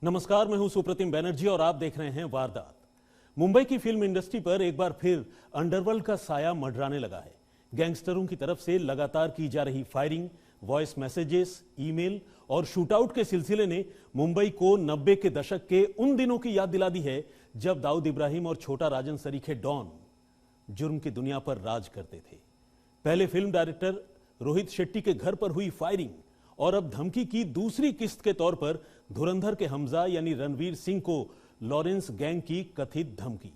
नमस्कार, मैं हूं सुप्रतिम बैनर्जी और आप देख रहे हैं वारदात। मुंबई की फिल्म इंडस्ट्री पर एक बार फिर अंडरवर्ल्ड का साया मंडराने लगा है। गैंगस्टरों की तरफ से लगातार की जा रही फायरिंग, वॉइस मैसेजेस, ईमेल और शूटआउट के सिलसिले ने मुंबई को 90 के दशक के उन दिनों की याद दिला दी है जब दाऊद इब्राहिम और छोटा राजन सरीखे डॉन जुर्म की दुनिया पर राज करते थे। पहले फिल्म डायरेक्टर रोहित शेट्टी के घर पर हुई फायरिंग और अब धमकी की दूसरी किस्त के तौर पर धुरंधर के हमजा यानी रणवीर सिंह को लॉरेंस गैंग की कथित धमकी।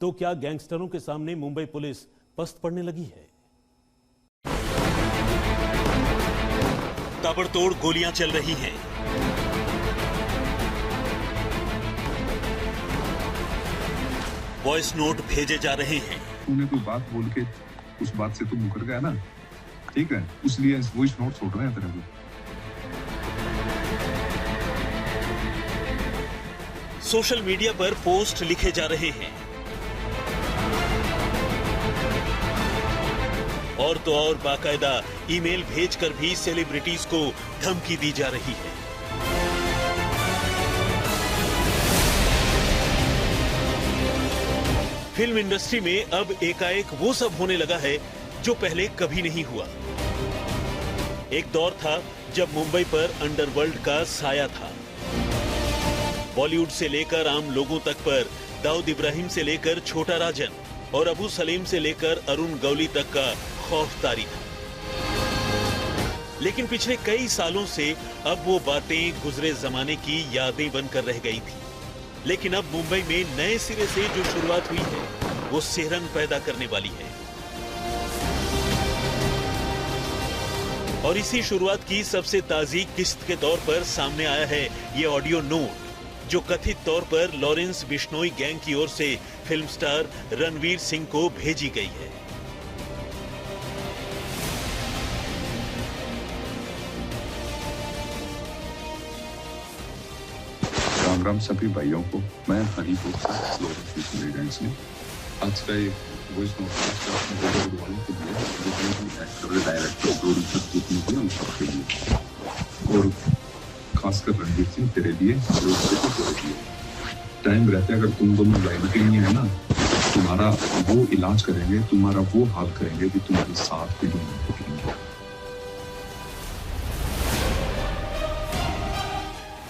तो क्या गैंगस्टरों के सामने मुंबई पुलिस पस्त पड़ने लगी है? ताबड़तोड़ गोलियां चल रही हैं। वॉइस नोट भेजे जा रहे हैं। तूने कोई बात बोल के उस बात से तो मुकर गया ना, ठीक है, इसलिए वॉइस नोट छोड़ रहे हैं तेरे को। सोशल मीडिया पर पोस्ट लिखे जा रहे हैं और तो और बाकायदा ईमेल भेजकर भी सेलिब्रिटीज को धमकी दी जा रही है। फिल्म इंडस्ट्री में अब एकाएक वो सब होने लगा है जो पहले कभी नहीं हुआ। एक दौर था जब मुंबई पर अंडरवर्ल्ड का साया था। बॉलीवुड से लेकर आम लोगों तक पर दाऊद इब्राहिम से लेकर छोटा राजन और अबू सलीम से लेकर अरुण गौली तक का खौफ तारी था। लेकिन पिछले कई सालों से अब वो बातें गुजरे जमाने की यादें बनकर रह गई थी। लेकिन अब मुंबई में नए सिरे से जो शुरुआत हुई है वो सिहरन पैदा करने वाली है। और इसी शुरुआत की सबसे ताजी किस्त के तौर पर सामने आया है ये ऑडियो नोट जो कथित तौर पर लॉरेंस बिश्नोई गैंग की ओर से फिल्म स्टार रणवीर सिंह को भेजी गई है। राम राम सभी भाइयों को। मैं हरी लॉरेंस बिश्नोई गैंग से आज का ये वॉइस नोट और खासकर रणवीर सिंह तेरे लिए टाइम रहते अगर तुम दोनों लाइन के लिए है ना, तुम्हारा वो इलाज करेंगे, तुम्हारा वो हाल करेंगे कि तुम्हारे साथ के लिए।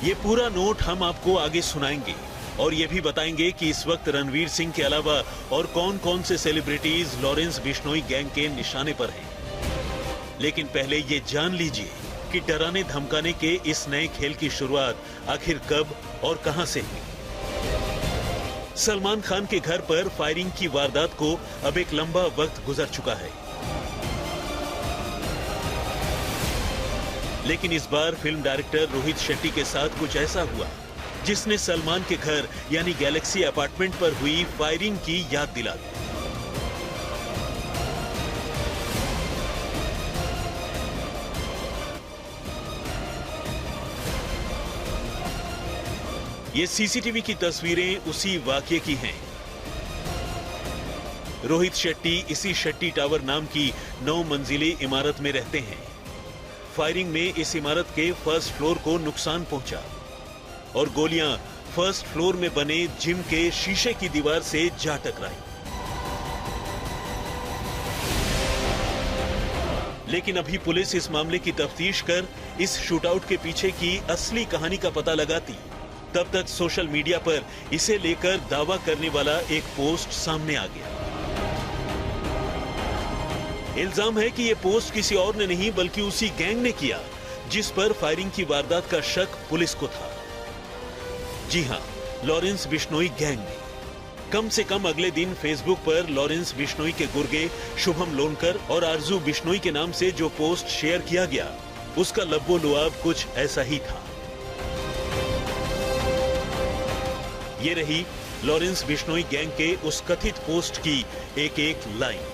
ये पूरा नोट हम आपको आगे सुनाएंगे और ये भी बताएंगे कि इस वक्त रणवीर सिंह के अलावा और कौन कौन से सेलिब्रिटीज लॉरेंस बिश्नोई गैंग के निशाने पर हैं। लेकिन पहले ये जान लीजिए कि डराने धमकाने के इस नए खेल की शुरुआत आखिर कब और कहां से हुई। सलमान खान के घर पर फायरिंग की वारदात को अब एक लंबा वक्त गुजर चुका है, लेकिन इस बार फिल्म डायरेक्टर रोहित शेट्टी के साथ कुछ ऐसा हुआ जिसने सलमान के घर यानी गैलेक्सी अपार्टमेंट पर हुई फायरिंग की याद दिला दी। ये सीसीटीवी की तस्वीरें उसी वाकये की हैं। रोहित शेट्टी इसी शेट्टी टावर नाम की 9 मंजिली इमारत में रहते हैं। फायरिंग में इस इमारत के फर्स्ट फ्लोर को नुकसान पहुंचा और गोलियां फर्स्ट फ्लोर में बने जिम के शीशे की दीवार से जा टकराई। लेकिन अभी पुलिस इस मामले की तफ्तीश कर इस शूटआउट के पीछे की असली कहानी का पता लगाती, तब तक सोशल मीडिया पर इसे लेकर दावा करने वाला एक पोस्ट सामने आ गया। इल्जाम है कि यह पोस्ट किसी और ने नहीं बल्कि उसी गैंग ने किया जिस पर फायरिंग की वारदात का शक पुलिस को था। जी हां, लॉरेंस बिश्नोई गैंग ने। कम से कम अगले दिन फेसबुक पर लॉरेंस बिश्नोई के गुर्गे शुभम लोनकर और आरजू बिश्नोई के नाम से जो पोस्ट शेयर किया गया उसका लब्बो लुआब कुछ ऐसा ही था। ये रही लॉरेंस बिश्नोई गैंग के उस कथित पोस्ट की एक एक लाइन।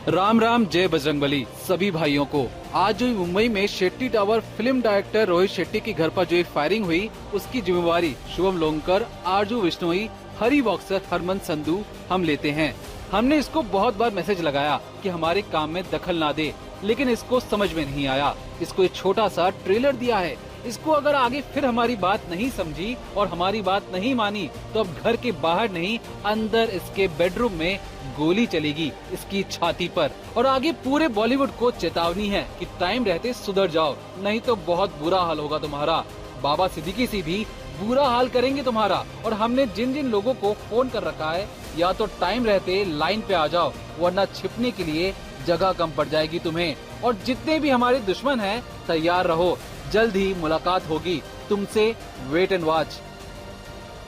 राम राम, जय बजरंगबली सभी भाइयों को। आज जो मुंबई में Shetty tower film director Rohit Shetty के घर पर जो फायरिंग हुई उसकी जिम्मेवारी शुभम लोनकर, आरजू बिश्नोई, हरी बॉक्सर, हरमन संधू हम लेते हैं। हमने इसको बहुत बार मैसेज लगाया कि हमारे काम में दखल ना दे, लेकिन इसको समझ में नहीं आया। इसको एक छोटा सा ट्रेलर दिया है। इसको अगर आगे फिर हमारी बात नहीं समझी और हमारी बात नहीं मानी तो अब घर के बाहर नहीं अंदर इसके बेडरूम में गोली चलेगी इसकी छाती पर। और आगे पूरे बॉलीवुड को चेतावनी है कि टाइम रहते सुधर जाओ, नहीं तो बहुत बुरा हाल होगा तुम्हारा। बाबा सिद्दीकी से भी बुरा हाल करेंगे तुम्हारा। और हमने जिन जिन लोगों को फोन कर रखा है, या तो टाइम रहते लाइन पे आ जाओ, वरना छिपने के लिए जगह कम पड़ जाएगी तुम्हें। और जितने भी हमारे दुश्मन हैं तैयार रहो, जल्द ही मुलाकात होगी तुमसे। Wait and watch.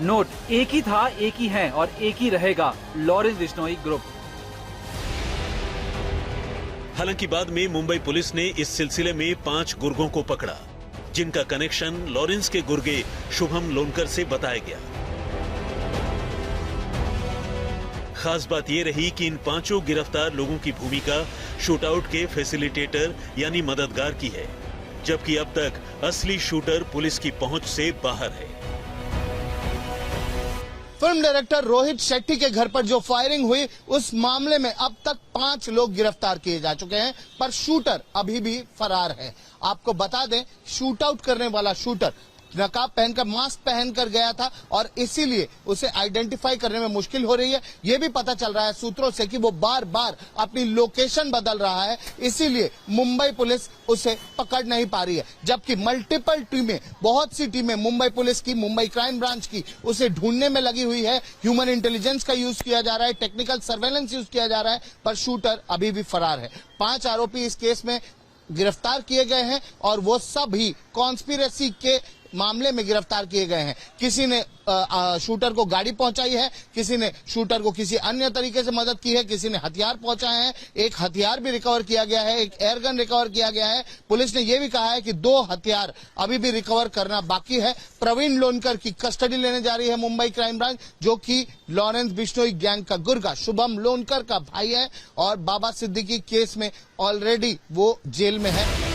नोट, एक ही था, एक ही है और एक ही रहेगा, लॉरेंस बिश्नोई ग्रुप। हालांकि बाद में मुंबई पुलिस ने इस सिलसिले में 5 गुर्गों को पकड़ा, जिनका कनेक्शन लॉरेंस के गुर्गे शुभम लोनकर से बताया गया। खास बात यह रही कि इन 5 गिरफ्तार लोगों की भूमिका शूटआउट के फैसिलिटेटर यानी मददगार की है, जबकि अब तक असली शूटर पुलिस की पहुंच से बाहर है। फिल्म डायरेक्टर रोहित शेट्टी के घर पर जो फायरिंग हुई, उस मामले में अब तक 5 लोग गिरफ्तार किए जा चुके हैं, पर शूटर अभी भी फरार है। आपको बता दें, शूट आउट करने वाला शूटर नकाब पहनकर, मास्क पहनकर गया था और इसीलिए उसे आइडेंटिफाई करने में मुश्किल हो रही है। यह भी पता चल रहा है सूत्रों से कि वो बार बार अपनी लोकेशन बदल रहा है, इसीलिए मुंबई पुलिस उसे पकड़ नहीं पा रही है। जबकि मल्टीपल टीमें, बहुत सी टीमें मुंबई पुलिस की, मुंबई क्राइम ब्रांच की उसे ढूंढने में लगी हुई है। ह्यूमन इंटेलिजेंस का यूज किया जा रहा है, टेक्निकल सर्वेलेंस यूज किया जा रहा है, पर शूटर अभी भी फरार है। 5 आरोपी इस केस में गिरफ्तार किए गए हैं और वो सब ही कॉन्स्पिरेसी के मामले में गिरफ्तार किए गए हैं। किसी ने शूटर को गाड़ी पहुंचाई है, किसी ने शूटर को किसी अन्य तरीके से मदद की है, किसी ने हथियार पहुंचाए हैं। एक हथियार भी रिकवर किया गया है, एक एयरगन रिकवर किया गया है। पुलिस ने यह भी कहा है कि 2 हथियार अभी भी रिकवर करना बाकी है। प्रवीण लोनकर की कस्टडी लेने जा रही है मुंबई क्राइम ब्रांच, जो कि लॉरेंस बिश्नोई गैंग का गुर्गा शुभम लोनकर का भाई है और बाबा सिद्दीकी केस में ऑलरेडी वो जेल में है।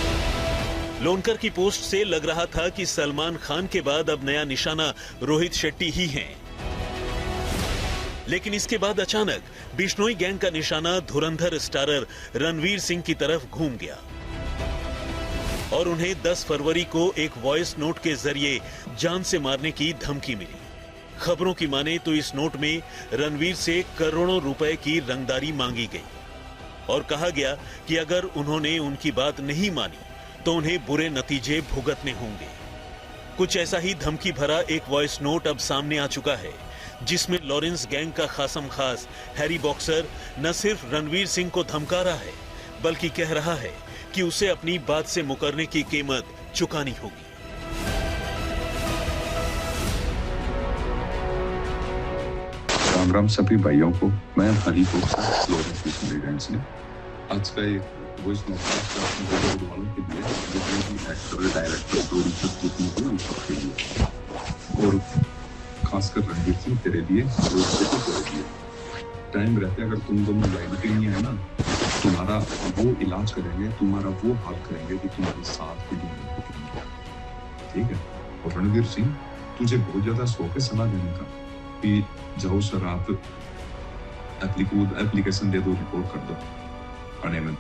लोनकर की पोस्ट से लग रहा था कि सलमान खान के बाद अब नया निशाना रोहित शेट्टी ही हैं। लेकिन इसके बाद अचानक बिश्नोई गैंग का निशाना धुरंधर स्टारर रणवीर सिंह की तरफ घूम गया और उन्हें 10 फरवरी को एक वॉइस नोट के जरिए जान से मारने की धमकी मिली। खबरों की माने तो इस नोट में रणवीर से करोड़ों रुपए की रंगदारी मांगी गई और कहा गया कि अगर उन्होंने उनकी बात नहीं मानी तो उन्हें बुरे नतीजे भुगतने होंगे। कुछ ऐसा ही धमकी भरा एक वॉइस नोट अब सामने आ चुका है, जिसमें लॉरेंस गैंग का खासम खास हैरी बॉक्सर न सिर्फ रणवीर सिंह को धमका रहा है, बल्कि कह रहा है कि उसे अपनी बात से मुकरने की कीमत चुकानी होगी। राम राम सभी भाइयों को। मैं हरी बॉक्सर लॉरेंस बिश्नोई गैंग से आज का एक वॉइस नोट वालों के लिए, एक्टर डायरेक्टर के लिए और खासकर रणवीर सिंह तेरे लिए, टाइम रहते अगर तुम दोनों लाइन पे नहीं है ना, तुम्हारा वो इलाज करेंगे, तुम्हारा वो हाल करेंगे कि तुम्हारे साथ भी नहीं। ठीक है। और रणवीर सिंह, तुझे बहुत ज्यादा शौक है सलाह देने का कि जाओ सर आप एप्लीकेशन दे दो, रिपोर्ट कर दो थाने में,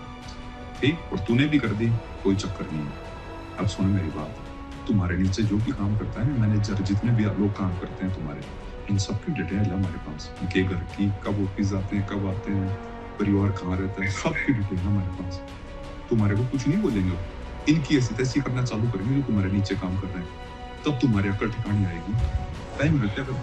ठीक। और तूने भी कर दी, कोई चक्कर नहीं है। अब सुन मेरी बात, तुम्हारे नीचे जो भी काम करता है, मैनेजर जितने भी लोग काम करते हैं तुम्हारे, इन सबकी डिटेल है हमारे पास, इनके घर की, कब ऑफिस आते हैं, कब आते हैं, परिवार कहाँ रहता है, सबकी डिटेल है हमारे पास। तुम्हारे को कुछ नहीं बोलेंगे, इनकी ऐसी तैसी करना चालू करेंगे जो तुम्हारे नीचे काम कर रहे हैं, तब तुम्हारी अकल ठिकानी आएगी। टाइम रहता है अगर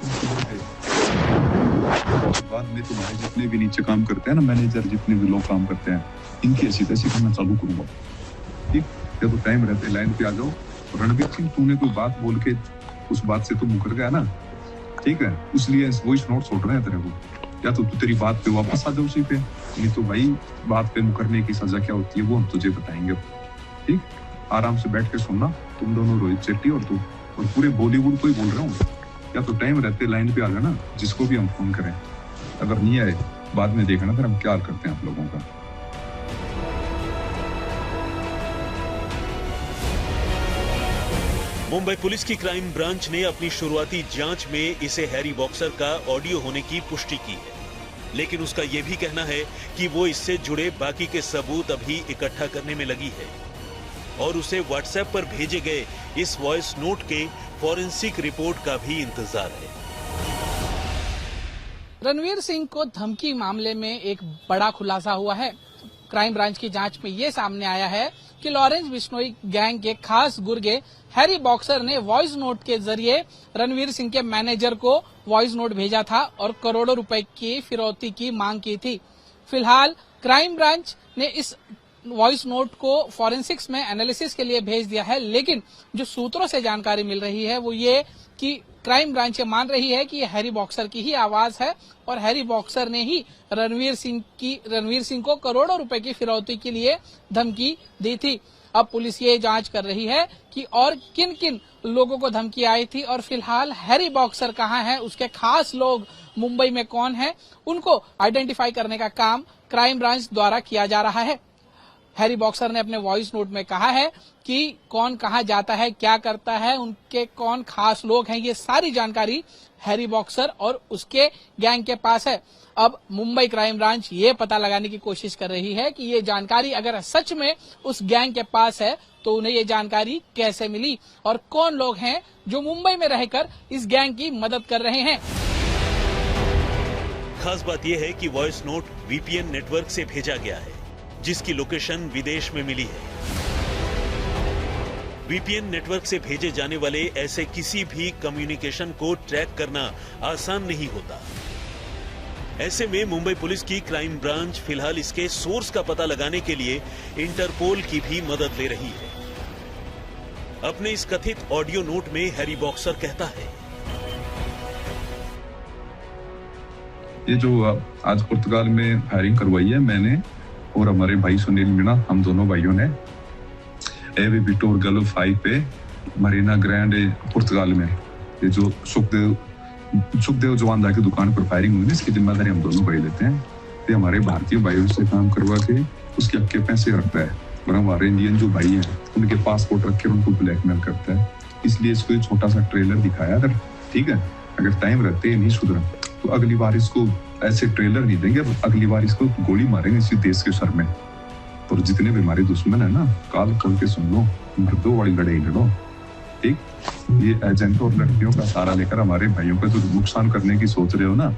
बाद में तुम्हारे जितने भी नीचे काम करते हैं ना, मैनेजर जितने भी लोग काम करते हैं, इनकी ऐसी तैसी करना चालू करूंगा, ठीक। जब तो टाइम रहते लाइन पे आ जाओ। रणवीर सिंह, तूने कोई बात बोल के उस बात से तो मुकर गया ना, ठीक है, इसलिए वॉइस नोट छोड़ रहे हैं तेरे को। या तो तू तेरी बात पे वापस आ जाओ उसी पे, नहीं तो भाई बात पे मुकरने की सजा क्या होती है वो हम तुझे बताएंगे, ठीक। आराम से बैठ के सुनना, तुम दोनों, रोहित शेट्टी और तू, और पूरे बॉलीवुड को ही बोल रहा हूँ। या तो टाइम रहते लाइन पे आ जाना, जिसको भी हम फोन करें, अगर नहीं आए बाद में देखना फिर हम क्या करते हैं आप लोगों का। मुंबई पुलिस की क्राइम ब्रांच ने अपनी शुरुआती जांच में इसे हैरी बॉक्सर का ऑडियो होने की पुष्टि की है। लेकिन उसका यह भी कहना है कि वो इससे जुड़े बाकी के सबूत अभी इकट्ठा करने में लगी है और उसे व्हाट्सएप पर भेजे गए इस वॉइस नोट के फॉरेंसिक रिपोर्ट का भी इंतजार है। रणवीर सिंह को धमकी मामले में एक बड़ा खुलासा हुआ है। क्राइम ब्रांच की जांच में ये सामने आया है कि लॉरेंस बिश्नोई गैंग के खास गुर्गे हैरी बॉक्सर ने वॉइस नोट के जरिए रणवीर सिंह के मैनेजर को वॉइस नोट भेजा था और करोड़ों रुपए की फिरौती की मांग की थी। फिलहाल क्राइम ब्रांच ने इस वॉइस नोट को फॉरेंसिक्स में एनालिसिस के लिए भेज दिया है, लेकिन जो सूत्रों से जानकारी मिल रही है वो ये कि क्राइम ब्रांच ये मान रही है कि ये हैरी बॉक्सर की ही आवाज है और हैरी बॉक्सर ने ही रणवीर सिंह को करोड़ों रुपए की फिरौती के लिए धमकी दी थी। अब पुलिस ये जांच कर रही है कि और किन किन लोगों को धमकी आई थी और फिलहाल हैरी बॉक्सर कहां है, उसके खास लोग मुंबई में कौन है, उनको आइडेंटिफाई करने का काम क्राइम ब्रांच द्वारा किया जा रहा है। हैरी बॉक्सर ने अपने वॉइस नोट में कहा है कि कौन कहां जाता है, क्या करता है, उनके कौन खास लोग हैं, ये सारी जानकारी हैरी बॉक्सर और उसके गैंग के पास है। अब मुंबई क्राइम ब्रांच ये पता लगाने की कोशिश कर रही है कि ये जानकारी अगर सच में उस गैंग के पास है तो उन्हें ये जानकारी कैसे मिली और कौन लोग हैं जो मुंबई में रहकर इस गैंग की मदद कर रहे हैं। खास बात यह है कि वॉइस नोट वीपीएन नेटवर्क से भेजा गया है, जिसकी लोकेशन विदेश में मिली है। वीपीएन नेटवर्क से भेजे जाने वाले ऐसे किसी भी कम्युनिकेशन को ट्रैक करना आसान नहीं होता। ऐसे में मुंबई पुलिस की क्राइम ब्रांच फिलहाल इसके सोर्स का पता लगाने के लिए इंटरपोल की भी मदद ले रही है। अपने इस कथित ऑडियो नोट में हैरी बॉक्सर कहता है, ये जो आज पुर्तगाल में फायरिंग करवाई है मैंने और हमारे भाई सुनील मीणा, हम दोनों भाइयों ने एवी विक्टोर गल्फ 5 पे मरीना ग्रैंड पुर्तगाल में ये जो सुखदेव जवानदा की दुकान पर फायरिंग हुई, इसकी जिम्मेदारी हम दोनों भाई लेते हैं। ये हमारे भारतीय भाइयों से काम करवा के उसके हक के पैसे रखता है और हमारे इंडियन जो भाई हैं उनके पासपोर्ट रख के उनको ब्लैकमेल करता है। इसलिए इसको एक छोटा सा ट्रेलर दिखाया, अगर ठीक है, अगर टाइम रहते नहीं सुधरा तो अगली बार इसको ऐसे ट्रेलर नहीं देंगे, अगली बार इसको गोली मारेंगे इसी देश के सर में। और जितने भी हमारे दुश्मन है ना, काल खोल के सुन लो, मर्दों वाली लड़ाई लड़ो, ठीक। ये एजेंट और लड़कियों का सहारा लेकर हमारे भाइयों का जो नुकसान करने की सोच रहे हो ना,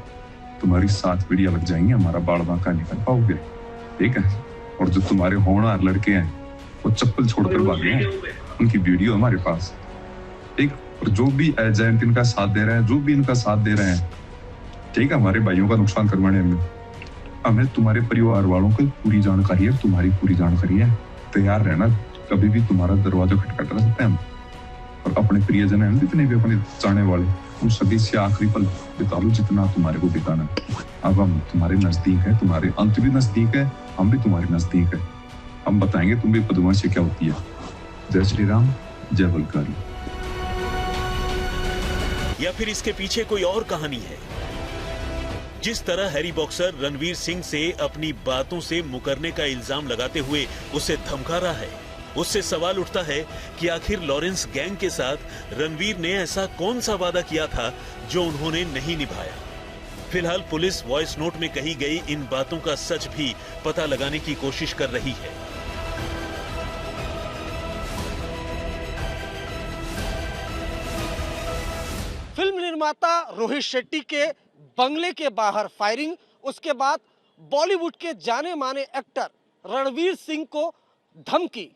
तुम्हारी 7 पीढ़ियां लग जाएंगी, हमारा बाल बांका नहीं कर पाओगे, ठीक है। और जो तुम्हारे होनहार लड़के हैं वो चप्पल छोड़कर भागे हैं, उनकी वीडियो हमारे पास, ठीक। और जो भी एजेंट इनका साथ दे रहे हैं, जो भी इनका साथ दे रहे हैं, ठीक है, हमारे भाइयों का नुकसान करवाने में हमें तुम्हारे परिवार वालों की पूरी जानकारी है, तुम्हारी पूरी जानकारी है। तैयार रहना, कभी भी तुम्हारा दरवाजा खटखटा सकते हैं हम। और अपने प्रियजन हैं जितने भी अपने चाहने वाले, उन सभी से आखिरी पल बिता लो जितना तुम्हारे को बिताना। अब हम तुम्हारे नजदीक है, तुम्हारे अंत भी नजदीक है, हम भी तुम्हारे नजदीक है। हम बताएंगे तुम्हें पद्मावती क्या होती है। जय श्री राम, जय बलकारी। या फिर इसके पीछे कोई और कहानी है? जिस तरह हैरी बॉक्सर रणवीर सिंह से अपनी बातों से मुकरने का इल्जाम लगाते हुए उसे धमका रहा है, उससे सवाल उठता है कि आखिर लॉरेंस गैंग के साथ रणवीर ने ऐसा कौन सा वादा किया था जो उन्होंने नहीं निभाया। फिलहाल पुलिस वॉइस नोट में कही गई इन बातों का सच भी पता लगाने की कोशिश कर रही है। फिल्म निर्माता रोहित शेट्टी के बंगले के बाहर फायरिंग, उसके बाद बॉलीवुड के जाने माने एक्टर रणवीर सिंह को धमकी।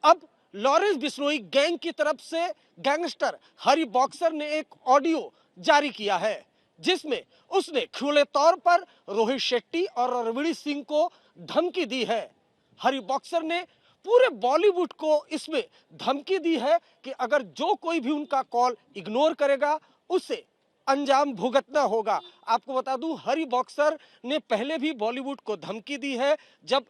अब लॉरेंस बिश्नोई गैंग की तरफ से गैंगस्टर हैरी बॉक्सर ने एक ऑडियो जारी किया है जिसमें उसने खुले तौर पर रोहित शेट्टी और रणवीर सिंह को धमकी दी है। हैरी बॉक्सर ने पूरे बॉलीवुड को इसमें धमकी दी है कि अगर जो कोई भी उनका कॉल इग्नोर करेगा उसे अंजाम भुगतना होगा। आपको बता दूं, हैरी बॉक्सर ने पहले भी बॉलीवुड को धमकी दी है। जब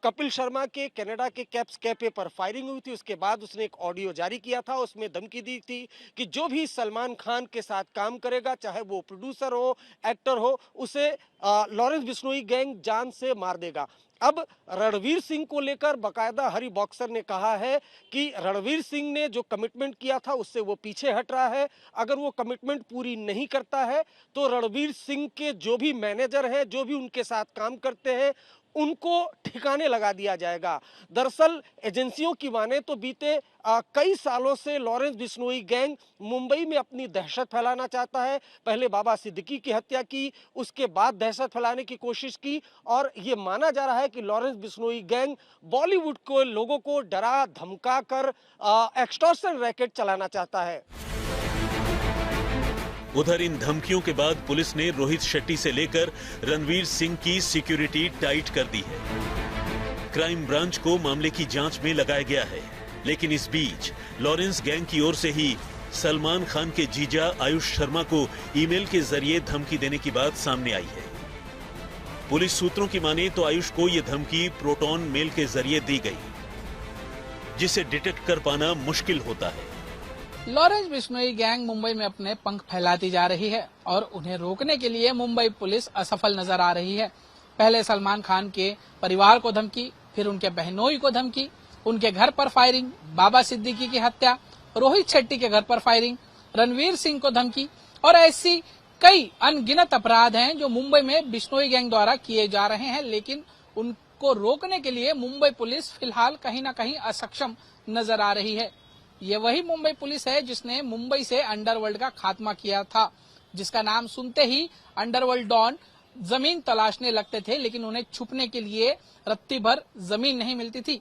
कपिल शर्मा के कनाडा के कैप्स कैफे पर फायरिंग हुई थी, उसके बाद उसने एक ऑडियो जारी किया था, उसमें धमकी दी थी कि जो भी सलमान खान के साथ काम करेगा, चाहे वो प्रोड्यूसर हो, एक्टर हो, उसे लॉरेंस बिश्नोई गैंग जान से मार देगा। अब रणवीर सिंह को लेकर बकायदा हरी बॉक्सर ने कहा है कि रणवीर सिंह ने जो कमिटमेंट किया था उससे वो पीछे हट रहा है। अगर वो कमिटमेंट पूरी नहीं करता है तो रणवीर सिंह के जो भी मैनेजर हैं, जो भी उनके साथ काम करते हैं, उनको ठिकाने लगा दिया जाएगा। दरअसल एजेंसियों की माने तो बीते कई सालों से लॉरेंस बिश्नोई गैंग मुंबई में अपनी दहशत फैलाना चाहता है। पहले बाबा सिद्दीकी की हत्या की, उसके बाद दहशत फैलाने की कोशिश की और ये माना जा रहा है कि लॉरेंस बिश्नोई गैंग बॉलीवुड को लोगों को डरा धमका कर एक्सटॉर्शन रैकेट चलाना चाहता है। उधर इन धमकियों के बाद पुलिस ने रोहित शेट्टी से लेकर रणवीर सिंह की सिक्योरिटी टाइट कर दी है। क्राइम ब्रांच को मामले की जांच में लगाया गया है, लेकिन इस बीच लॉरेंस गैंग की ओर से ही सलमान खान के जीजा आयुष शर्मा को ईमेल के जरिए धमकी देने की बात सामने आई है। पुलिस सूत्रों की माने तो आयुष को यह धमकी प्रोटॉन मेल के जरिए दी गई, जिसे डिटेक्ट कर पाना मुश्किल होता है। लॉरेंस बिश्नोई गैंग मुंबई में अपने पंख फैलाती जा रही है और उन्हें रोकने के लिए मुंबई पुलिस असफल नजर आ रही है। पहले सलमान खान के परिवार को धमकी, फिर उनके बहनोई को धमकी, उनके घर पर फायरिंग, बाबा सिद्दीकी की हत्या, रोहित शेट्टी के घर पर फायरिंग, रणवीर सिंह को धमकी और ऐसी कई अनगिनत अपराध हैं जो मुंबई में बिश्नोई गैंग द्वारा किए जा रहे हैं, लेकिन उनको रोकने के लिए मुंबई पुलिस फिलहाल कहीं न कहीं असक्षम नजर आ रही है। ये वही मुंबई पुलिस है जिसने मुंबई से अंडरवर्ल्ड का खात्मा किया था, जिसका नाम सुनते ही अंडरवर्ल्ड डॉन जमीन तलाशने लगते थे, लेकिन उन्हें छुपने के लिए रत्ती भर जमीन नहीं मिलती थी।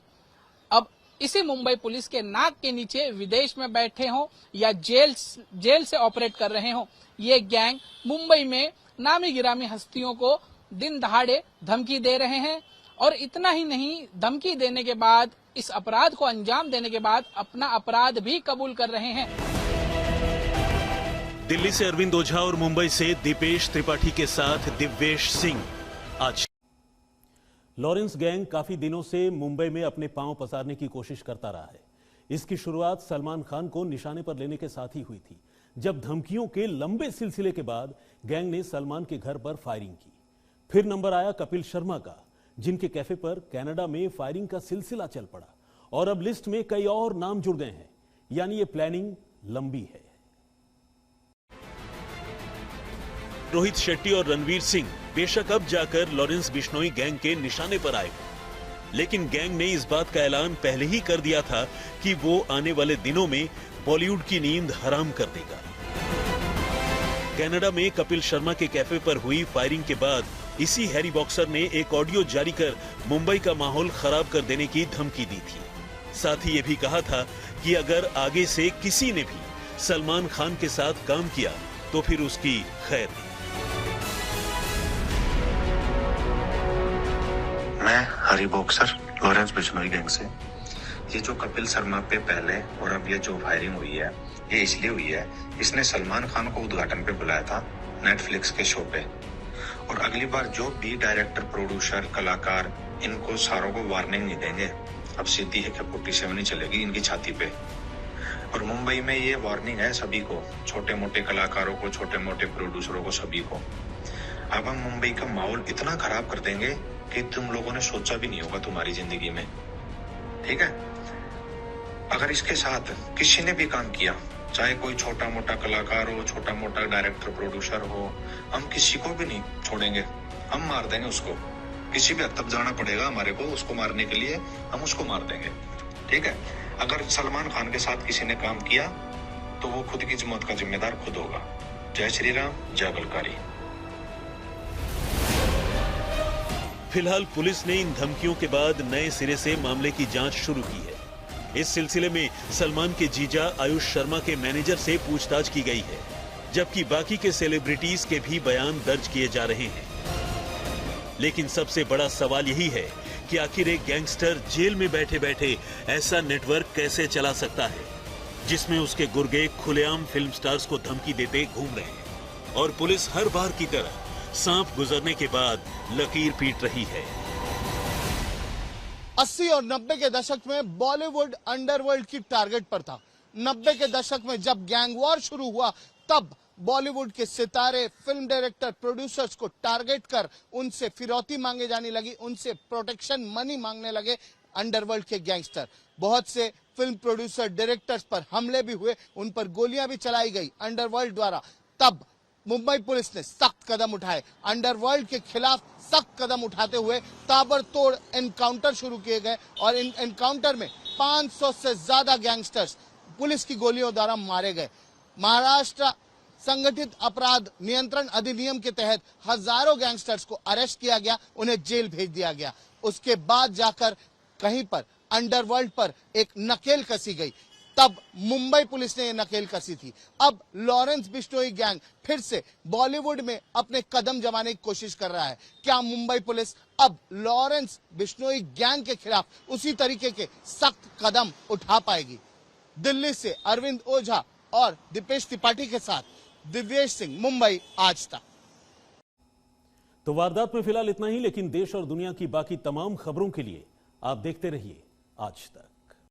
अब इसी मुंबई पुलिस के नाक के नीचे विदेश में बैठे हों या जेल से ऑपरेट कर रहे हों, ये गैंग मुंबई में नामी गिरामी हस्तियों को दिन दहाड़े धमकी दे रहे हैं और इतना ही नहीं, धमकी देने के बाद, इस अपराध को अंजाम देने के बाद अपना अपराध भी कबूल कर रहे हैं। दिल्ली से अरविंद ओझा और मुंबई से दीपेश त्रिपाठी के साथ दिव्येश सिंह। आज लॉरेंस गैंग काफी दिनों से मुंबई में अपने पांव पसारने की कोशिश करता रहा है। इसकी शुरुआत सलमान खान को निशाने पर लेने के साथ ही हुई थी, जब धमकियों के लंबे सिलसिले के बाद गैंग ने सलमान के घर पर फायरिंग की। फिर नंबर आया कपिल शर्मा का, जिनके कैफे पर कनाडा में फायरिंग का सिलसिला चल पड़ा और अब लिस्ट में कई और नाम जुड़ गए हैं, यानी ये प्लानिंग लंबी है। रोहित शेट्टी और रणवीर सिंह बेशक अब जाकर लॉरेंस बिश्नोई गैंग के निशाने पर आए, लेकिन गैंग ने इस बात का ऐलान पहले ही कर दिया था कि वो आने वाले दिनों में बॉलीवुड की नींद हराम कर देगा। कनाडा में कपिल शर्मा के कैफे पर हुई फायरिंग के बाद इसी हैरी बॉक्सर ने एक ऑडियो जारी कर मुंबई का माहौल खराब कर देने की धमकी दी थी। साथ ही ये भी कहा था कि अगर आगे से किसी ने भी सलमान खान के साथ काम किया तो फिर उसकी खैर नहीं। मैं हरी बॉक्सर लॉरेंस बिश्नोई गैंग से। ये जो कपिल शर्मा पे पहले और अब ये जो फायरिंग हुई है, ये इसलिए हुई है, इसने सलमान खान को उद्घाटन पे बुलाया था नेटफ्लिक्स के शो पे, और अगली बार जो भी डायरेक्टर, प्रोड्यूसर, कलाकार, इनको सारों को वार्निंग नहीं देंगे। अब सीधी है कि 47 ही चलेगी इनकी छाती पे। और मुंबई में ये वार्निंग है सभी को, छोटे मोटे कलाकारों को, छोटे मोटे प्रोड्यूसरों को, सभी को। अब हम मुंबई का माहौल इतना खराब कर देंगे कि तुम लोगों ने सोचा भी नहीं होगा तुम्हारी जिंदगी में। ठीक है, अगर इसके साथ किसी ने भी काम किया, चाहे कोई छोटा मोटा कलाकार हो, छोटा मोटा डायरेक्टर, प्रोड्यूसर हो, हम किसी को भी नहीं छोड़ेंगे, हम मार देंगे उसको। किसी भी हद तक जाना पड़ेगा हमारे को उसको मारने के लिए, हम उसको मार देंगे। ठीक है, अगर सलमान खान के साथ किसी ने काम किया तो वो खुद की मौत का जिम्मेदार खुद होगा। जय श्री राम, जय बलकारी। फिलहाल पुलिस ने इन धमकियों के बाद नए सिरे से मामले की जांच शुरू की है। इस सिलसिले में सलमान के जीजा आयुष शर्मा के मैनेजर से पूछताछ की गई है, जबकि बाकी के सेलिब्रिटीज के भी बयान दर्ज किए जा रहे हैं। लेकिन सबसे बड़ा सवाल यही है कि आखिर एक गैंगस्टर जेल में बैठे बैठे ऐसा नेटवर्क कैसे चला सकता है, जिसमें उसके गुर्गे खुलेआम फिल्म स्टार्स को धमकी देते घूम रहे हैं और पुलिस हर बार की तरह सांप गुजरने के बाद लकीर पीट रही है। 80 और 90 के दशक में बॉलीवुड अंडरवर्ल्ड की टारगेट पर था। 90 के दशक में जब गैंग वॉर शुरू हुआ तब बॉलीवुड के सितारे, फिल्म डायरेक्टर, प्रोड्यूसर्स को टारगेट कर उनसे फिरौती मांगे जाने लगी, उनसे प्रोटेक्शन मनी मांगने लगे अंडरवर्ल्ड के गैंगस्टर। बहुत से फिल्म प्रोड्यूसर, डायरेक्टर्स पर हमले भी हुए, उन पर गोलियां भी चलाई गई अंडरवर्ल्ड द्वारा। तब मुंबई पुलिस ने सख्त कदम उठाए, अंडरवर्ल्ड के खिलाफ सख्त कदम उठाते हुए ताबड़तोड़ एनकाउंटर शुरू किए गए और इन एनकाउंटर में 500 से ज्यादा गैंगस्टर्स पुलिस की गोलियों द्वारा मारे गए। महाराष्ट्र संगठित अपराध नियंत्रण अधिनियम के तहत हजारों गैंगस्टर्स को अरेस्ट किया गया, उन्हें जेल भेज दिया गया। उसके बाद जाकर कहीं पर अंडरवर्ल्ड पर एक नकेल कसी गई, तब मुंबई पुलिस ने यह नकेल कसी थी। अब लॉरेंस बिश्नोई गैंग फिर से बॉलीवुड में अपने कदम जमाने की कोशिश कर रहा है। क्या मुंबई पुलिस अब लॉरेंस बिश्नोई गैंग के खिलाफ उसी तरीके के सख्त कदम उठा पाएगी? दिल्ली से अरविंद ओझा और दीपेश त्रिपाठी के साथ दिव्येश सिंह, मुंबई आज तक। तो वारदात में फिलहाल इतना ही, लेकिन देश और दुनिया की बाकी तमाम खबरों के लिए आप देखते रहिए आज तक।